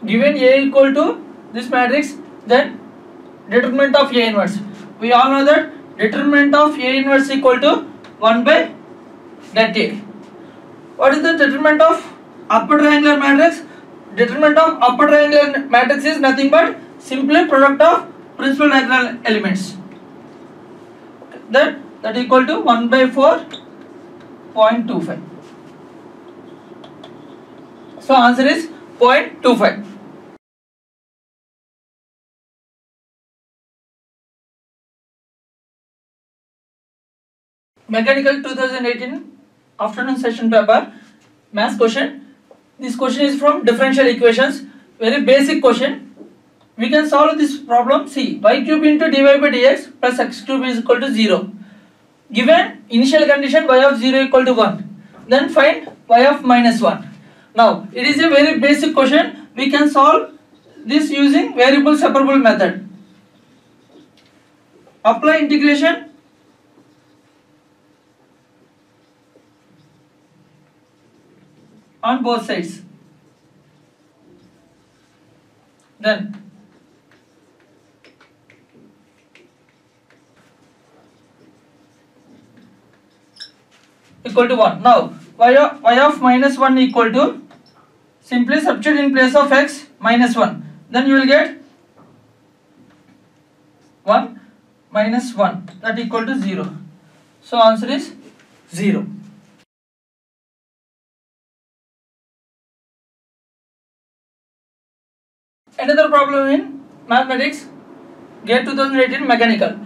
Given A equal to this matrix, then determinant of A inverse. We all know that determinant of A inverse equal to 1 by that A. What is the determinant of upper triangular matrix? Determinant of upper triangular matrix is nothing but simply product of principal diagonal elements. That equal to 1 by 4.25. So answer is 0.25. Mechanical 2018 afternoon session paper, maths question. This question is from differential equations, very basic question. We can solve this problem. See, y cube into dy by dx plus x cube is equal to 0. Given initial condition y of 0 equal to 1, then find y of minus 1. Now, it is a very basic question. We can solve this using variable separable method. Apply integration on both sides. Then equal to 1. Now y of minus 1 equal to, simply substitute in place of x minus 1. Then you will get 1 minus 1, that equal to 0. So answer is 0. Another problem in mathematics, GATE 2018 mechanical.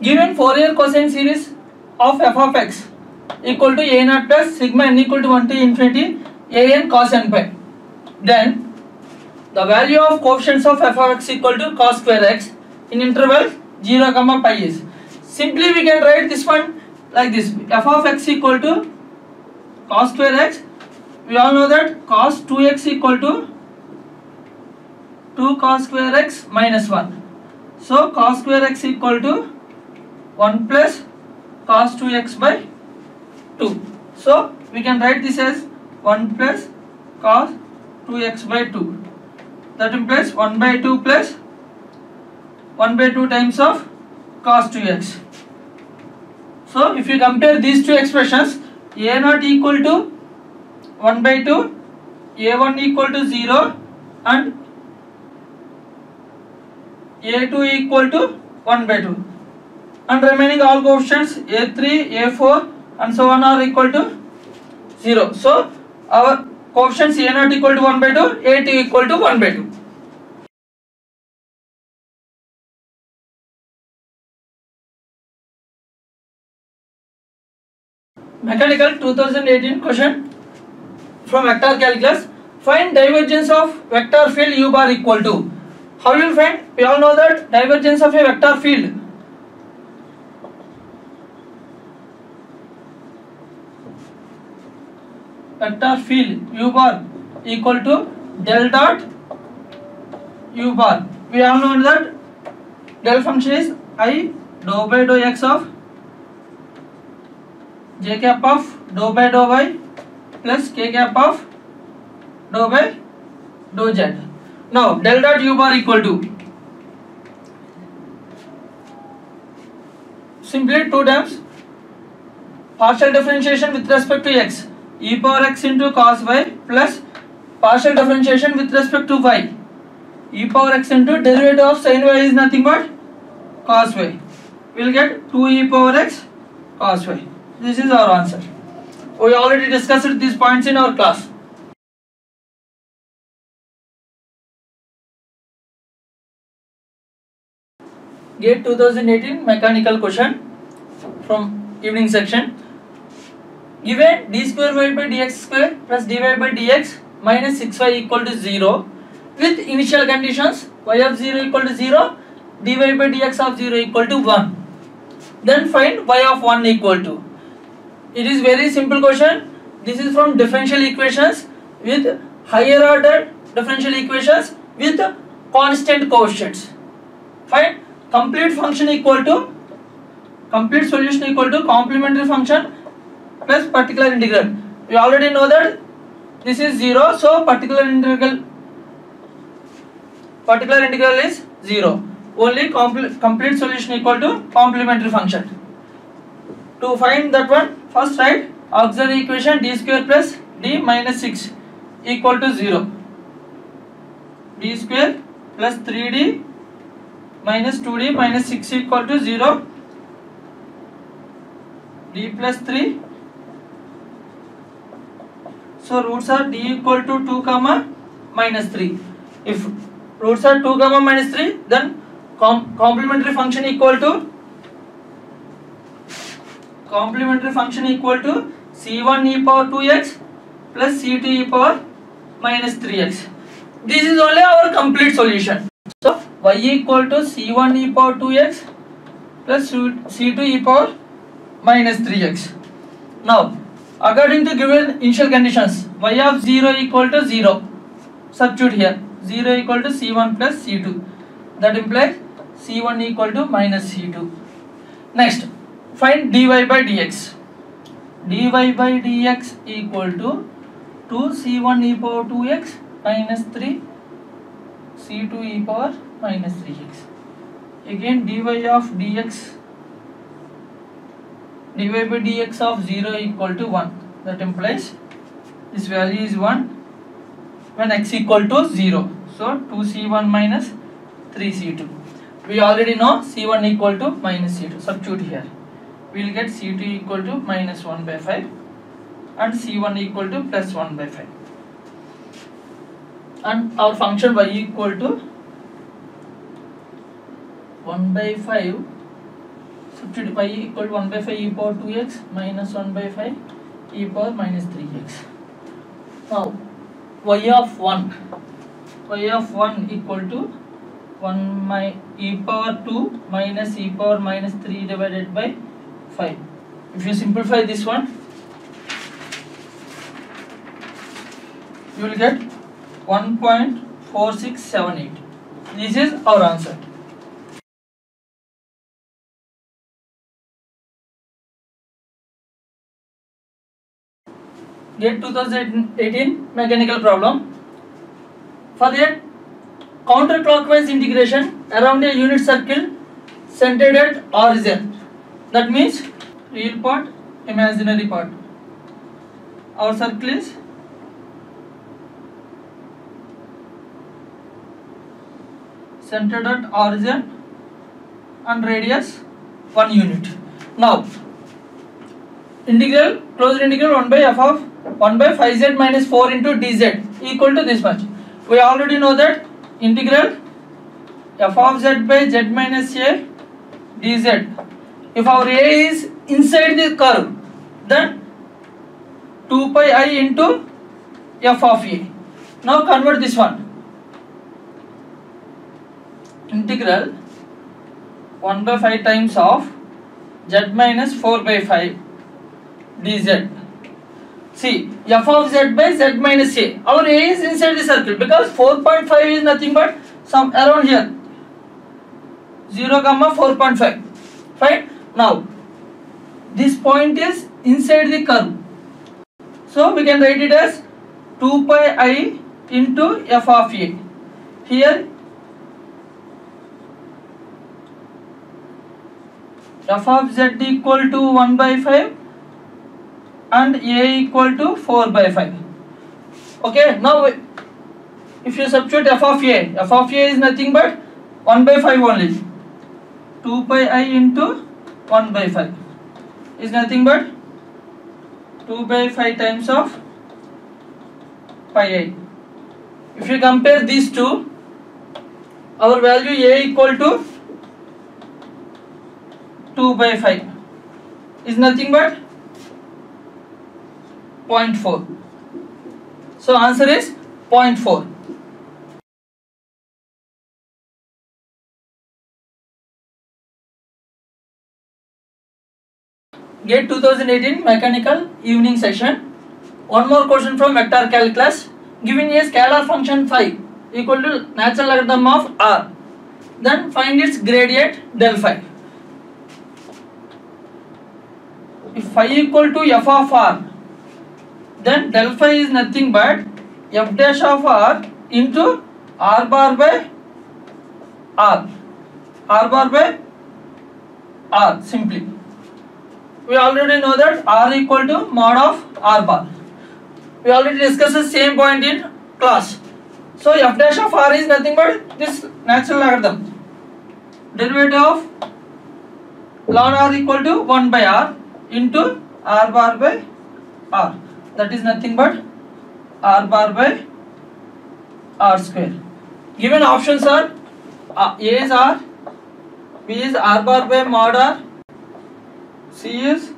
Given Fourier cosine series of f of x equal to a naught plus sigma n equal to 1 to infinity a n cos n pi, then the value of coefficients of f of x equal to cos square x in interval 0 comma pi is. Simply we can write this one like this: f of x equal to cos square x. We all know that cos 2x equal to 2 cos square x minus 1. So cos square x equal to 1 plus cos 2x by 2. So we can write this as 1 plus cos 2x by 2. That implies 1 by 2 plus 1 by 2 times of cos 2x. So if you compare these two expressions, a naught equal to 1 by 2, a1 equal to 0 and a2 equal to 1 by 2, and remaining all coefficients a3, a4 and so on are equal to 0. So our coefficients a0 equal to 1 by 2, a2 equal to 1 by 2. Mechanical 2018 question from vector calculus. Find divergence of vector field u bar equal to. How you will find? We all know that divergence of a vector field u bar equal to del dot u bar. We all know that del function is I dou by dou x of j cap of dou by dou y plus k cap of dou by dou z. Now del dot u bar equal to, simply two terms, partial differentiation with respect to x, e power x into cos y plus partial differentiation with respect to y, e power x into derivative of sin y is nothing but cos y. We will get 2 e power x cos y. This is our answer. We already discussed these points in our class. GATE 2018 mechanical question from evening section. Given d square y by dx square plus dy by dx minus 6y equal to 0 with initial conditions y of 0 equal to 0, dy by dx of 0 equal to 1, then find y of 1 equal to. It is very simple question. This is from differential equations with higher order differential equations with constant coefficients. Find complete function equal to, complete solution equal to complementary function plus particular integral. We already know that this is 0, so particular integral particular integral is 0. Only complete solution equal to complementary function. To find that one, first write auxiliary equation d square plus d minus 6 equal to 0. D square plus 3d minus 2d minus 6 equal to 0. D plus 3. So roots are d equal to 2 comma minus 3. If roots are 2 comma minus 3, then complementary function equal to c1 e power 2x plus c2 e power minus 3x. This is only our complete solution. So y equal to c1 e power 2x plus c2 e power minus 3x. Now, according to given initial conditions, y of 0 equal to 0. Substitute here. 0 equal to c1 plus c2. That implies c1 equal to minus c2. Next, find dy by dx. dy by dx equal to 2c1 e power 2x minus 3 c2 e power minus 3x. Again dy of dx, dy by dx of 0 equal to 1. That implies this value is 1 when x equal to 0. So 2c1 minus 3c2. We already know c1 equal to minus c2. Substitute here. We will get c2 equal to minus 1 by 5 and c1 equal to plus 1 by 5. And our function y equal to 1 by 5. Substitute y equal to 1 by 5 e power 2x minus 1 by 5 e power minus 3x. Now y of 1 equal to 1 e power 2 minus e power minus 3 divided by 5. If you simplify this one, you will get 1.4678. This is our answer. Get 2018 mechanical problem. For that, counterclockwise integration around a unit circle centered at origin. That means real part, imaginary part. Our circle is centered at origin and radius 1 unit. Now, integral, closed integral 1 by f of 1 by 5z minus 4 into dz equal to this much. We already know that integral f of z by z minus a dz. If our a is inside the curve, then 2 pi I into f of a. Now convert this one. Integral 1 by 5 times of z minus 4 by 5 dz. See, f of z by z minus a. Our a is inside the circle because 4.5 is nothing but some around here. 0, 4.5. Fine. Now, this point is inside the curve. So, we can write it as 2 pi I into f of a. Here, f of z equal to 1 by 5 and a equal to 4 by 5. Okay, now if you substitute f of a is nothing but 1 by 5 only. 2 pi I into 1 by 5 is nothing but 2 by 5 times of pi I. If you compare these two, our value a equal to 2 by 5 is nothing but 0.4. So answer is 0.4. Get 2018 mechanical evening session. One more question from vector calculus. Given a scalar function phi equal to natural logarithm of r, then find its gradient del phi. If phi equal to f of r, then del phi is nothing but f dash of r into r bar by R. R bar by R simply. We already know that R equal to mod of R bar. We already discussed the same point in class. So f dash of R is nothing but this natural logarithm. Derivative of ln R equal to 1 by R into R bar by R. That is nothing but R bar by R square. Given options are A is R, B is R bar by mod R, C is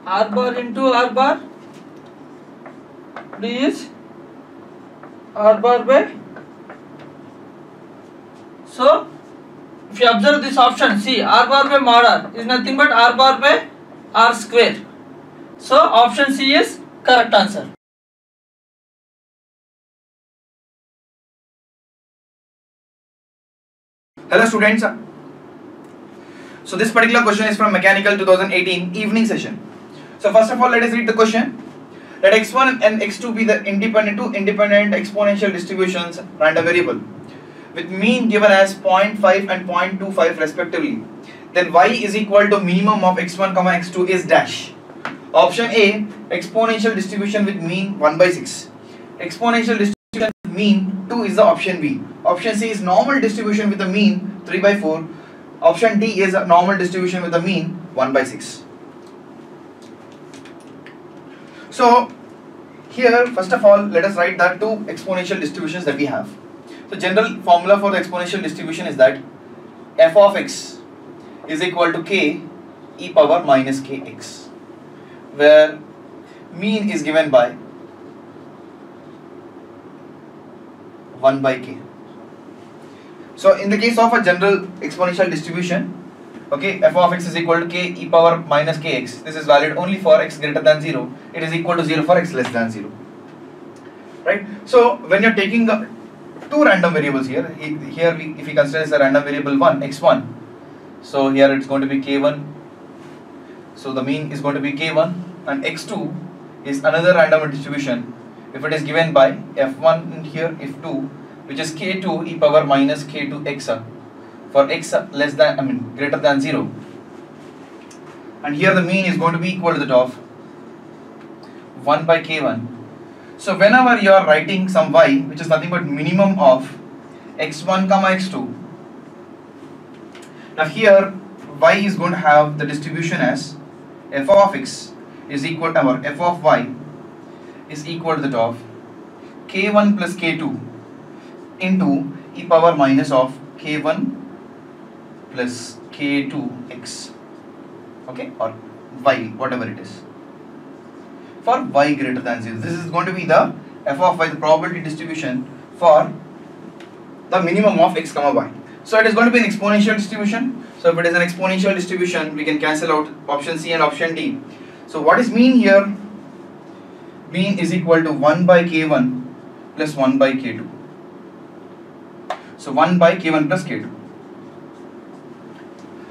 R bar into R bar, D is R bar by. So if you observe this option C, R bar by mod R is nothing but R bar by R square. So option C is correct answer. Hello students. So this particular question is from Mechanical 2018 evening session. So first of all, let us read the question. Let x1 and x2 be the independent exponential distributions random variable with mean given as 0.5 and 0.25 respectively. Then y is equal to minimum of x1, x2 is dash. Option A, exponential distribution with mean 1 by 6. Exponential distribution with mean 2 is the option B. Option C is normal distribution with a mean 3 by 4. Option D is a normal distribution with a mean 1 by 6. So here first of all, let us write the two exponential distributions that we have. So general formula for the exponential distribution is that f of x is equal to k e power minus kx, where mean is given by 1 by k. So in the case of a general exponential distribution, okay, f of x is equal to k e power minus kx. This is valid only for x greater than 0. It is equal to 0 for x less than 0. Right? So when you're taking the two random variables here, if we consider as a random variable 1, x1, so here it's going to be k1, so the mean is going to be k1, and x2 is another random distribution if it is given by f1 and here if 2, which is k2 e power minus k2 x for x less than greater than 0, and here the mean is going to be equal to that of 1 by k1. So whenever you are writing some y which is nothing but minimum of x1, x2, now here y is going to have the distribution as f of x is equal to f of y is equal to that of k1 plus k2 into e power minus of k1 plus k2x, okay, or y, whatever it is, for y greater than 0. This is going to be the f of y, the probability distribution for the minimum of x comma y. So it is going to be an exponential distribution. So if it is an exponential distribution, we can cancel out option C and option D. So what is mean here? Mean is equal to 1 by k1 plus 1 by k2. So 1 by k1 plus k2.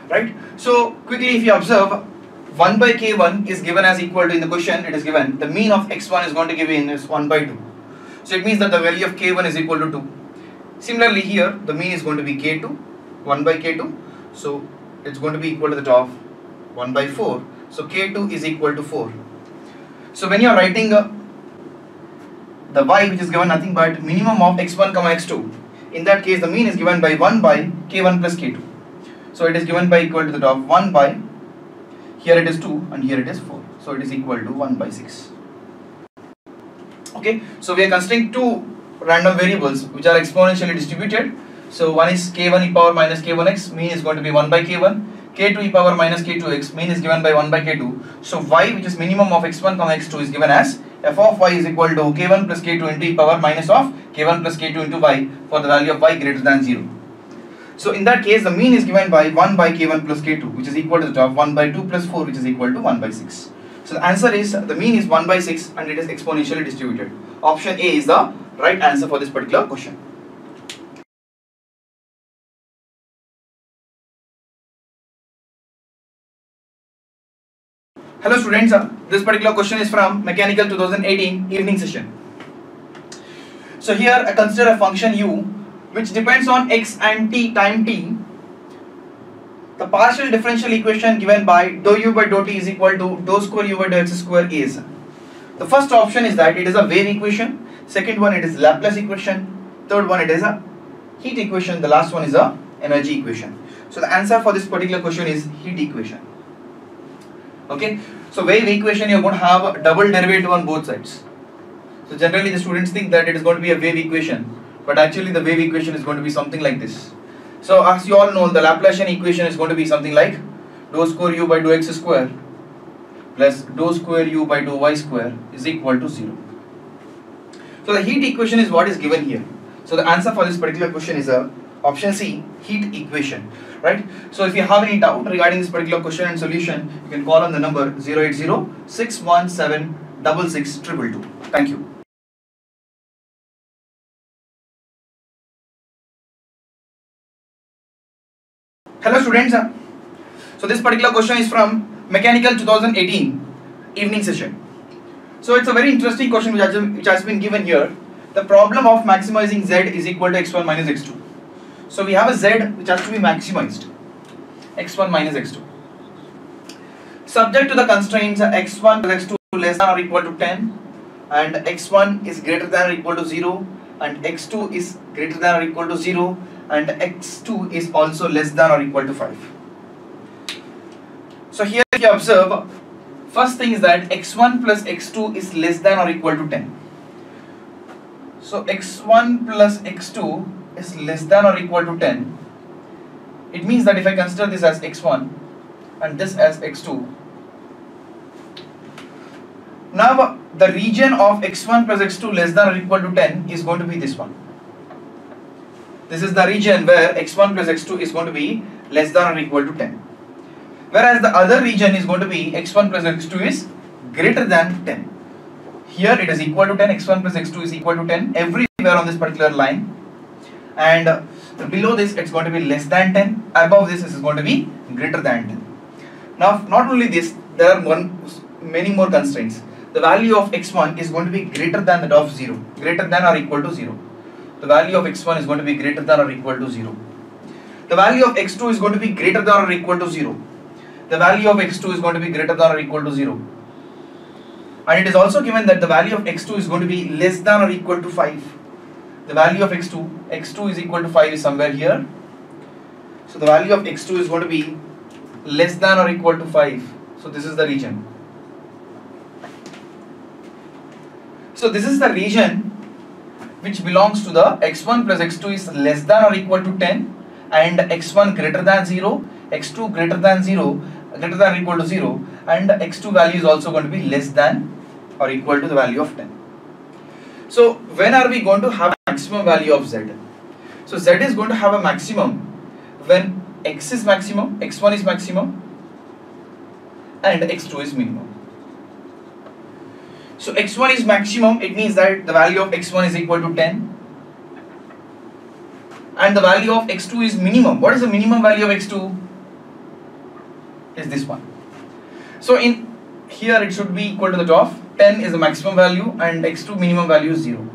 Right? So quickly, if you observe, 1 by k1 is given as equal to, in the question it is given, the mean of x1 is going to give in is 1 by 2. So it means that the value of k1 is equal to 2. Similarly here, the mean is going to be k2, 1 by k2. So it's going to be equal to the top 1 by 4. So k2 is equal to 4. So when you are writing the y which is given nothing but minimum of x1, x2, in that case the mean is given by 1 by k1 plus k2. So it is given by equal to the top 1 by, here it is 2 and here it is 4. So it is equal to 1 by 6. Okay, so we are considering two random variables which are exponentially distributed. So one is k1 e power minus k1x, mean is going to be 1 by k1, k2 e power minus k2x, mean is given by 1 by k2. So y, which is minimum of x1, x2, is given as f of y is equal to k1 plus k2 into e power minus of k1 plus k2 into y for the value of y greater than 0. So in that case, the mean is given by 1 by k1 plus k2, which is equal to the top 1 by 2 plus 4, which is equal to 1 by 6. So the answer is, the mean is 1 by 6 and it is exponentially distributed. Option A is the right answer for this particular question. Hello students, this particular question is from Mechanical 2018 evening session. So here I consider a function u which depends on x and t time t. The partial differential equation given by dou u by dou t is equal to dou square u by dou x square is. The first option is that it is a wave equation. Second one, it is Laplace equation. Third one, it is a heat equation. The last one is a energy equation. So the answer for this particular question is heat equation. Okay. So wave equation, you're going to have a double derivative on both sides. So generally the students think that it is going to be a wave equation, but actually the wave equation is going to be something like this. So as you all know, the Laplacian equation is going to be something like dou square u by dou x square plus dou square u by dou y square is equal to 0. So the heat equation is what is given here. So the answer for this particular question is option C, heat equation, right? So if you have any doubt regarding this particular question and solution, you can call on the number 080-617-6622. Thank you. Hello students. So this particular question is from Mechanical 2018 evening session. So it's a very interesting question which has been given here. The problem of maximizing z is equal to x1 minus x2. So we have a z which has to be maximized, x1 minus x2. Subject to the constraints x1 plus x2 less than or equal to 10 and x1 is greater than or equal to 0 and x2 is greater than or equal to 0 and x2 is also less than or equal to 5. So here if you observe, first thing is that x1 plus x2 is less than or equal to 10. So x1 plus x2 is less than or equal to 10. It means that if I consider this as x1 and this as x2, now the region of x1 plus x2 less than or equal to 10 is going to be this one. This is the region where x1 plus x2 is going to be less than or equal to 10. Whereas the other region is going to be x1 plus x2 is greater than 10. Here it is equal to 10, x1 plus x2 is equal to 10 everywhere on this particular line. And below this it's going to be less than 10, above this is going to be greater than 10. Now not only this, there are many more constraints. The value of x1 is going to be greater than that of 0, greater than or equal to 0. The value of x1 is going to be greater than or equal to 0. The value of x2 is going to be greater than or equal to 0. The value of x2 is going to be greater than or equal to 0. And it is also given that the value of x2 is going to be less than or equal to 5. The value of x2 is equal to 5 is somewhere here. So the value of x2 is going to be less than or equal to 5. So this is the region. So this is the region which belongs to the x1 plus x2 is less than or equal to 10 and x1 greater than 0, x2 greater than 0, greater than or equal to 0 and x2 value is also going to be less than or equal to the value of 10. So when are we going to have a maximum value of z? So z is going to have a maximum when x is maximum, x1 is maximum and x2 is minimum. So x1 is maximum, it means that the value of x1 is equal to 10 and the value of x2 is minimum. What is the minimum value of x2? Is this one. So in here it should be equal to the top. 10 is the maximum value and x2 minimum value is 0.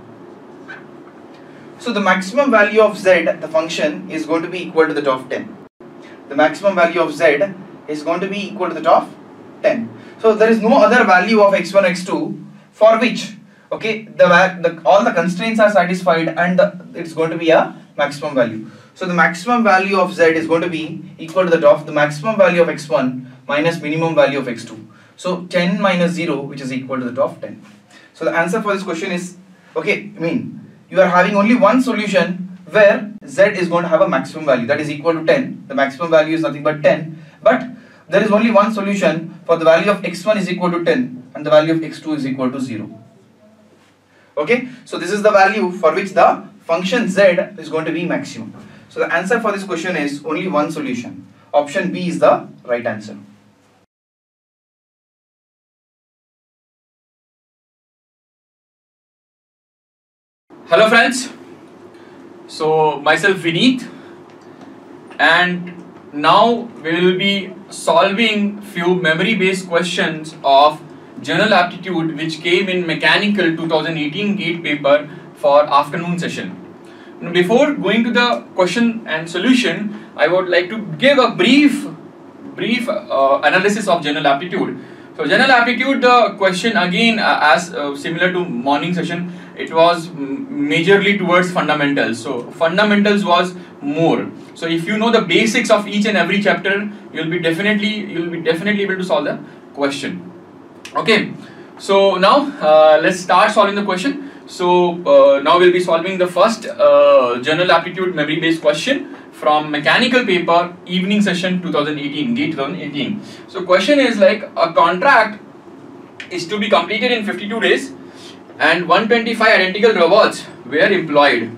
So the maximum value of z, the function, is going to be equal to the top 10. The maximum value of z is going to be equal to the top 10. So there is no other value of x1, x2 for which, okay, all the constraints are satisfied and it's going to be a maximum value. So the maximum value of z is going to be equal to the top the maximum value of x1 minus minimum value of x2. So 10 minus 0, which is equal to the top 10. So the answer for this question is, okay, you are having only one solution where z is going to have a maximum value that is equal to 10. The maximum value is nothing but 10, but there is only one solution for the value of x1 is equal to 10 and the value of x2 is equal to 0. Okay, so this is the value for which the function z is going to be maximum. So the answer for this question is only one solution. Option B is the right answer. Hello friends, so myself Vineet, and now we will be solving few memory based questions of general aptitude which came in mechanical 2018 GATE paper for afternoon session. Now, before going to the question and solution, I would like to give a brief analysis of general aptitude. So general aptitude, the question again as similar to morning session, it was majorly towards fundamentals. So fundamentals was more. So if you know the basics of each and every chapter, you'll be definitely able to solve the question. Okay. So now let's start solving the question. So now we'll be solving the first general aptitude memory based question from mechanical paper evening session 2018, GATE 2018. So question is like, a contract is to be completed in 52 days and 125 identical robots were employed,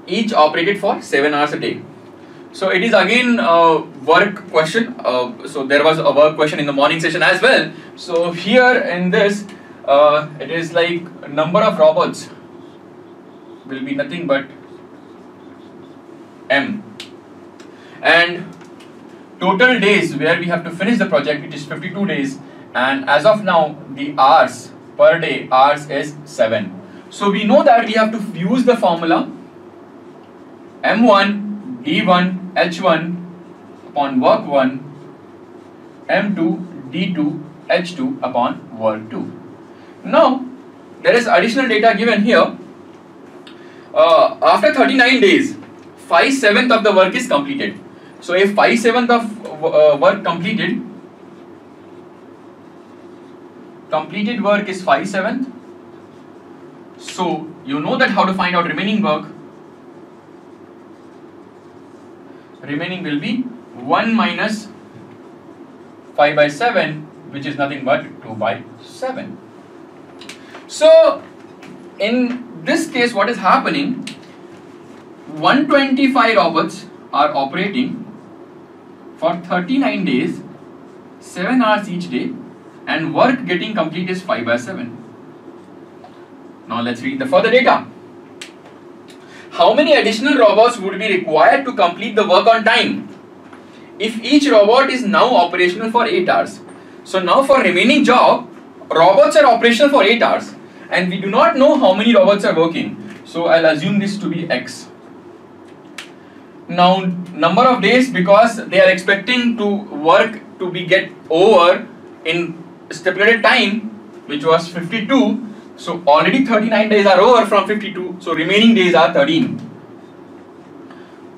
each operated for 7 hours a day. So it is again a work question. So there was a work question in the morning session as well. So here in this it is like number of robots will be nothing but M, and total days where we have to finish the project, it is 52 days, and as of now the hours per day hours is 7. So we know that we have to use the formula M1 D1 H1 upon work 1 M2 D2 H2 upon work 2. Now there is additional data given here. After 39 days, 5/7 of the work is completed. So if 5/7 of work completed work is 5/7. So you know that how to find out remaining work. Remaining will be 1 minus 5/7, which is nothing but 2/7. So in this case, what is happening? 125 robots are operating for 39 days, 7 hours each day, and work getting complete is 5/7. Now let's read the further data. How many additional robots would be required to complete the work on time if each robot is now operational for 8 hours? So now for remaining job, robots are operational for 8 hours and we do not know how many robots are working. So I'll assume this to be X. Now number of days, because they are expecting to work to be get over in stipulated time, which was 52. So already 39 days are over from 52. So remaining days are 13.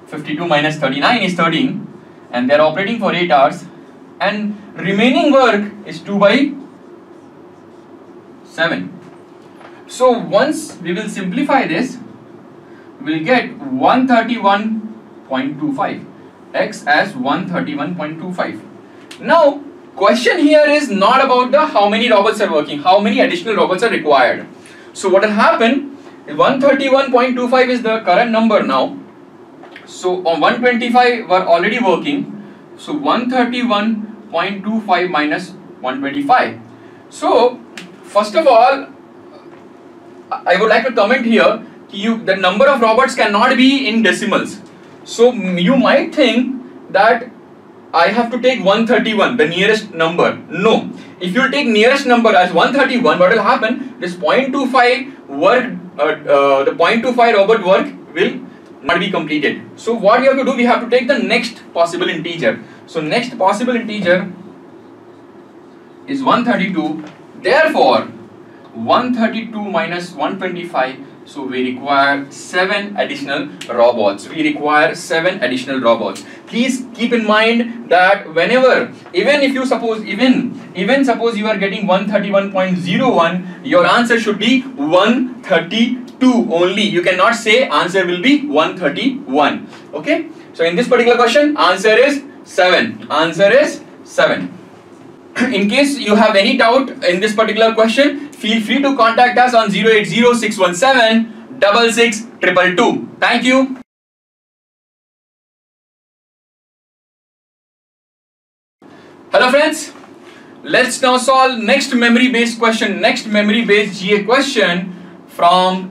52 minus 39 is 13, and they are operating for 8 hours, and remaining work is 2/7. So once we will simplify this, we will get 131.25, X as 131.25. Now question here is not about the how many robots are working, how many additional robots are required. So what will happen, 131.25 is the current number now. So on 125 were already working. So 131.25 minus 125. So first of all, I would like to comment here, the number of robots cannot be in decimals. So you might think that I have to take 131, the nearest number. No, if you take nearest number as 131, what will happen? This 0.25 work, the 0.25 robot work will not be completed. So what we have to do, we have to take the next possible integer. So next possible integer is 132. Therefore, 132 minus 125. So we require 7 additional robots. We require 7 additional robots. Please keep in mind that whenever, even suppose you are getting 131.01, your answer should be 132 only. You cannot say answer will be 131. Okay. So in this particular question, answer is 7. Answer is 7. In case you have any doubt in this particular question, feel free to contact us on 080-617-66-222. Thank you. Hello friends, let's now solve next memory based question, next memory based GA question from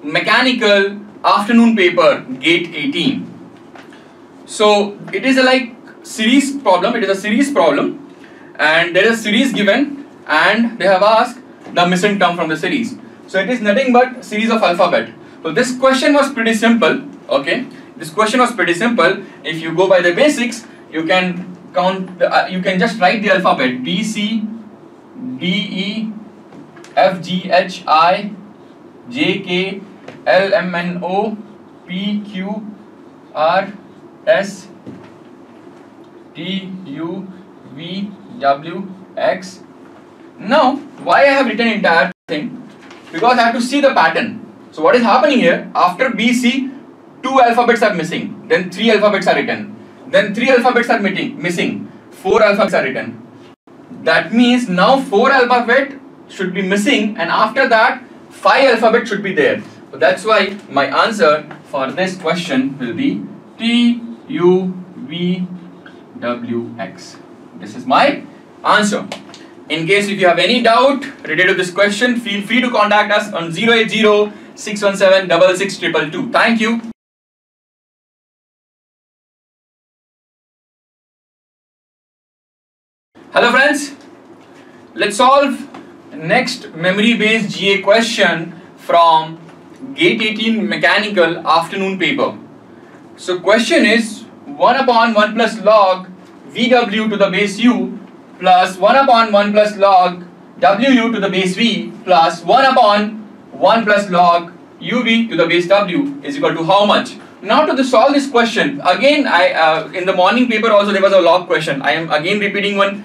mechanical afternoon paper GATE 18. So it is a series problem, it is a series problem. And there is a series given and they have asked the missing term from the series. So it is nothing but series of alphabet. So this question was pretty simple. Okay, this question was pretty simple. If you go by the basics, you can count. You can just write the alphabet B C D E F G H I J K L M N O P Q R S T U V W X. Now, why I have written entire thing? Because I have to see the pattern. So what is happening here? After BC, 2 alphabets are missing. Then 3 alphabets are written. Then 3 alphabets are missing. 4 alphabets are written. That means now 4 alphabet should be missing, and after that 5 alphabet should be there. So that's why my answer for this question will be T U V W X. This is my answer. In case if you have any doubt related to this question, feel free to contact us on 080-617-66222. Thank you. Hello friends, let's solve next memory based GA question from Gate 18 Mechanical afternoon paper. So question is 1 upon 1 plus log VW to the base U plus 1 upon 1 plus log WU to the base V plus 1 upon 1 plus log UV to the base W is equal to how much? Now to solve this question, again in the morning paper also there was a log question. I am again repeating one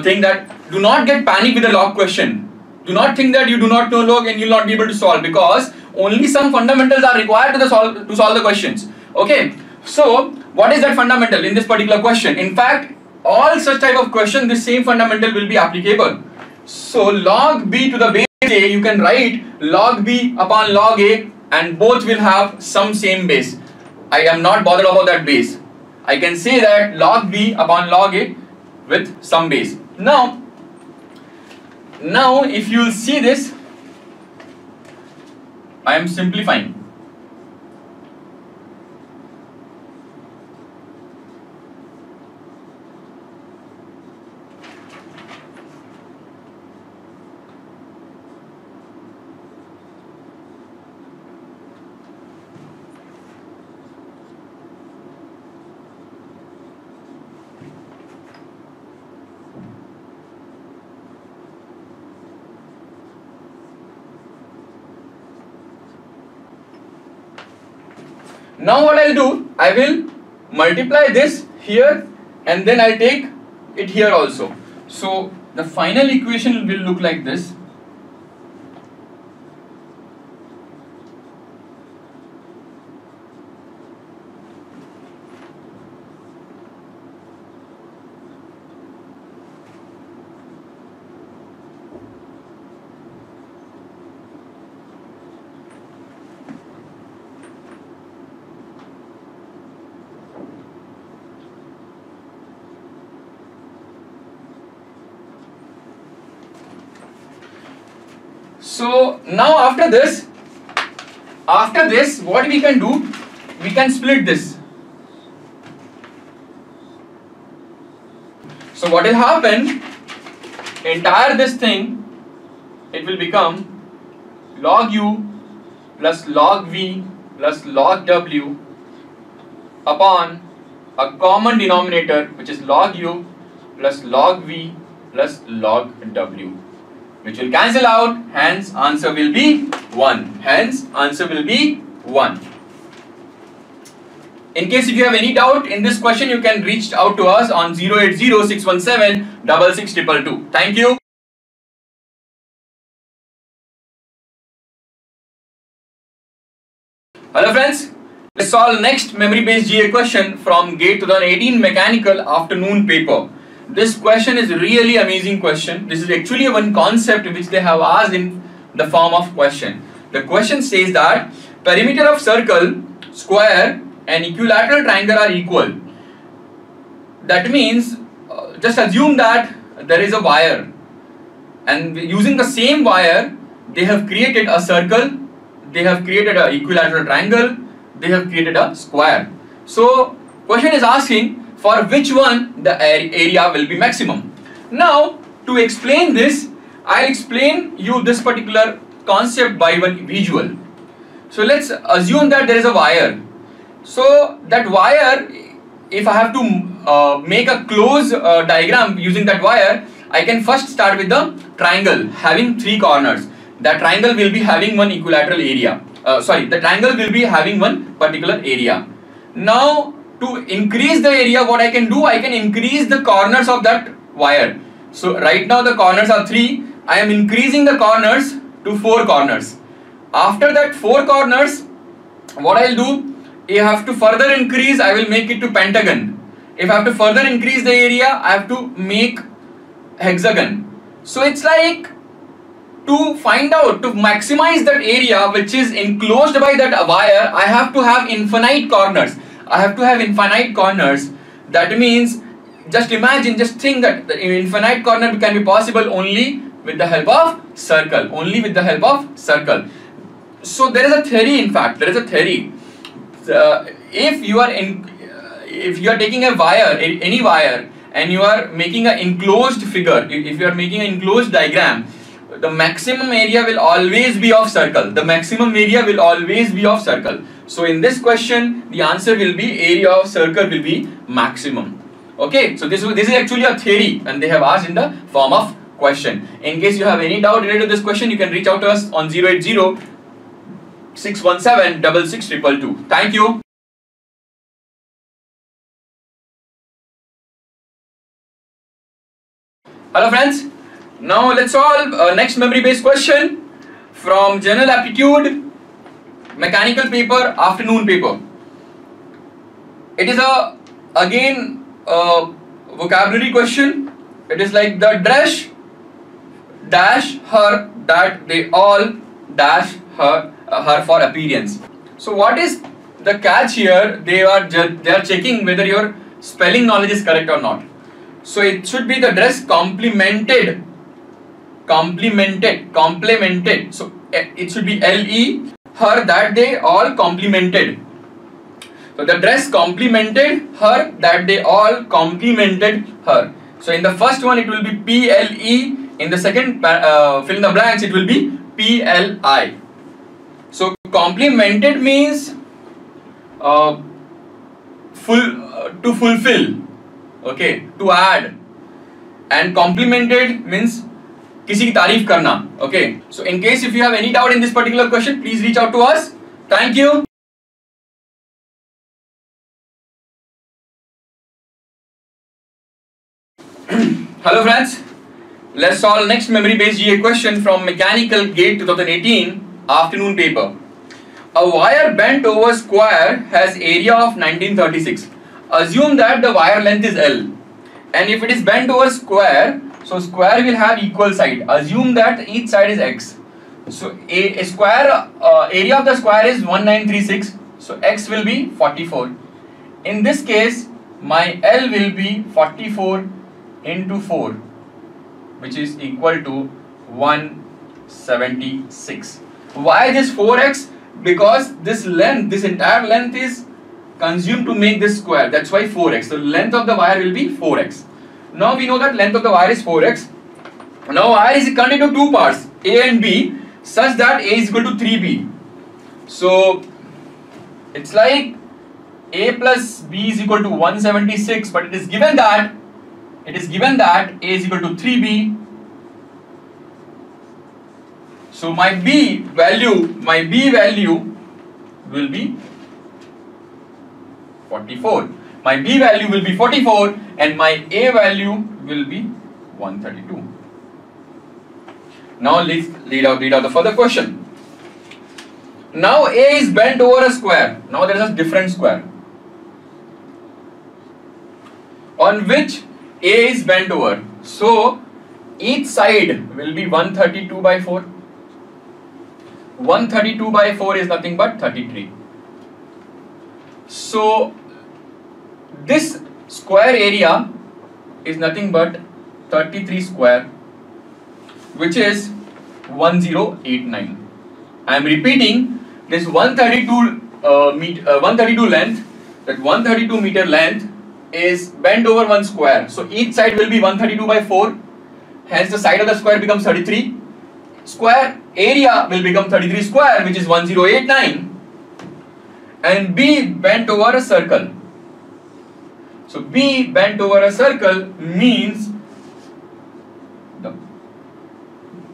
thing, that do not get panic with the log question. Do not think that you do not know log and you will not be able to solve, because only some fundamentals are required to solve the questions. Okay, so what is that fundamental in this particular question? In fact, all such type of question, this same fundamental will be applicable. So log B to the base A, you can write log B upon log A, and both will have some same base. I am not bothered about that base. I can say that log B upon log A with some base. Now if you will see this, I am simplifying. Now what I will do, I will multiply this here and then I will take it here also. So the final equation will look like this. So now after this what we can do, we can split this. So what will happen, entire this thing, it will become log U plus log V plus log W upon a common denominator, which is log U plus log V plus log W, which will cancel out, hence answer will be 1. Hence answer will be 1. In case if you have any doubt in this question, you can reach out to us on 080-617-66222. Thank you. Hello friends, let's solve next memory based GA question from GATE 2018 Mechanical afternoon paper. This question is really amazing question. This is actually one concept which they have asked in the form of question. The question says that perimeter of circle, square and equilateral triangle are equal. That means just assume that there is a wire, and using the same wire they have created a circle, they have created an equilateral triangle, they have created a square. So question is asking for which one the area will be maximum. Now to explain this, I'll explain you this particular concept by one visual. So let's assume that there is a wire. So that wire, if I have to make a close diagram using that wire, I can first start with the triangle having 3 corners. That triangle will be having one equilateral area. The triangle will be having one particular area. Now to increase the area, what I can do, I can increase the corners of that wire. So right now the corners are 3. I am increasing the corners to 4 corners. After that 4 corners, what I'll do, if I have to further increase, I will make it to pentagon. If I have to further increase the area, I have to make hexagon. So it's like, to find out, to maximize that area which is enclosed by that wire, I have to have infinite corners. I have to have infinite corners. That means, just imagine, just think that the infinite corner can be possible only with the help of circle. Only with the help of circle. So there is a theory, in fact, there is a theory. If you are taking a wire, any wire, and you are making an enclosed figure, if you are making an enclosed diagram, the maximum area will always be of circle. The maximum area will always be of circle. So in this question, the answer will be area of circle will be maximum. Okay, so this is actually a theory, and they have asked in the form of question. In case you have any doubt related to this question, you can reach out to us on 080 617 66222. Thank you. Hello friends. Now let's solve next memory based question from general aptitude mechanical paper, afternoon paper. It is again a vocabulary question. It is like the dress dash her that they all dash her for appearance. So what is the catch here? They are checking whether your spelling knowledge is correct or not. So it should be the dress complemented. So it should be LE, her that they all complimented. So the dress complimented her that they all complimented her. So in the first one it will be PLE. In the second fill in the blanks it will be PLI. So complimented means to fulfill, okay, to add, and complimented means किसी की तारीफ करना. Okay, so in case if you have any doubt in this particular question, please reach out to us. Thank you. Hello friends, let's solve next memory based GA question from Mechanical Gate 2018 afternoon paper. A wire bent over square has area of 1936. Assume that the wire length is L, and if it is bent over square, so square will have equal side. Assume that each side is x. So a square area of the square is 1936. So x will be 44. In this case, my L will be 44 into 4, which is equal to 176. Why this 4x? Because this length, this entire length is consumed to make this square. That's why 4x. So length of the wire will be 4x. Now we know that length of the wire is 4x. Now wire is cut into two parts, A and B, such that A is equal to 3B. So it's like A plus B is equal to 176, but it is given that A is equal to 3B. So my B value will be 44. My B value will be 44 and my A value will be 132. Now let's read out the further question. Now A is bent over a square. Now there is a different square on which A is bent over. So each side will be 132 by 4. 132 by 4 is nothing but 33. So this square area is nothing but 33 square, which is 1089. I am repeating, this 132 length, that 132 meter length is bent over one square. So each side will be 132 by 4. Hence the side of the square becomes 33. Square area will become 33 square, which is 1089. and B bent over a circle. So B bent over a circle means the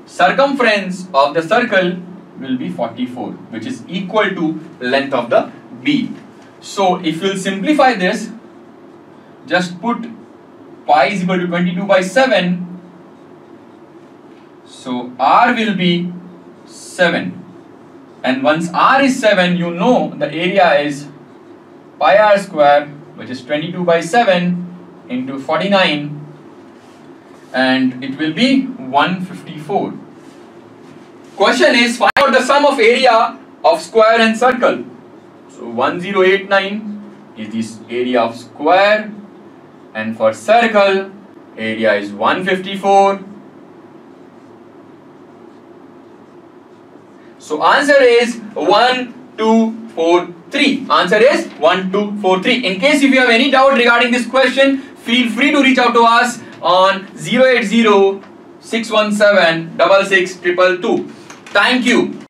circumference of the circle will be 44, which is equal to length of the B. So if you will simplify this, just put pi is equal to 22 by 7. So R will be 7. And once R is 7, you know the area is pi R square, which is 22 by 7 into 49, and it will be 154. Question is, find out the sum of area of square and circle. So 1089 is this area of square, and for circle area is 154. So answer is 1243. Answer is 1243. In case if you have any doubt regarding this question, feel free to reach out to us on 080 617 66 222. Thank you.